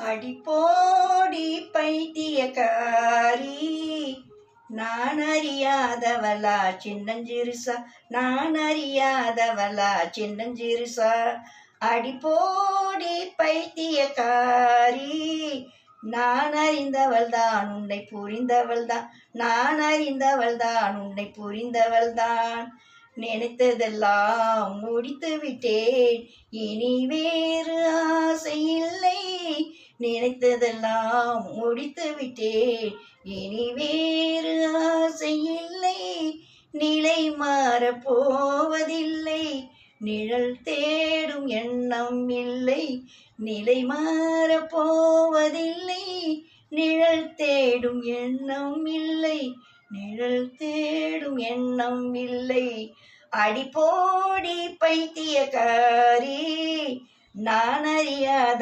அடிப்போடி பைத்தியக்காரி, நான் அறியாதவளா சின்னஞ்சிறுசா, நான் அறியாதவளா சின்னஞ்சிறுசா. அடிப்போடி பைத்தியக்காரி, நான் அறிந்தவள்தான் உன்னை புரிந்தவள்தான், நான் அறிந்தவள்தான் உன்னை புரிந்தவள்தான். நினைத்ததெல்லாம் முடித்து விட்டேன், இனி வேறு ஆசை இல்லை. நினைத்ததெல்லாம் முடித்து விட்டேன், இனி வேறு ஆசை இல்லை. நிலை மாறப் போவதில்லை, நிழல் தேடும் எண்ணம் இல்லை. நிலை மாறப் போவதில்லை, நிழல் தேடும் எண்ணம் இல்லை. நிழல் தேடும் எண்ணம் இல்லை. அடிப்போடி பைத்தியக்காரி, நான் அறியாத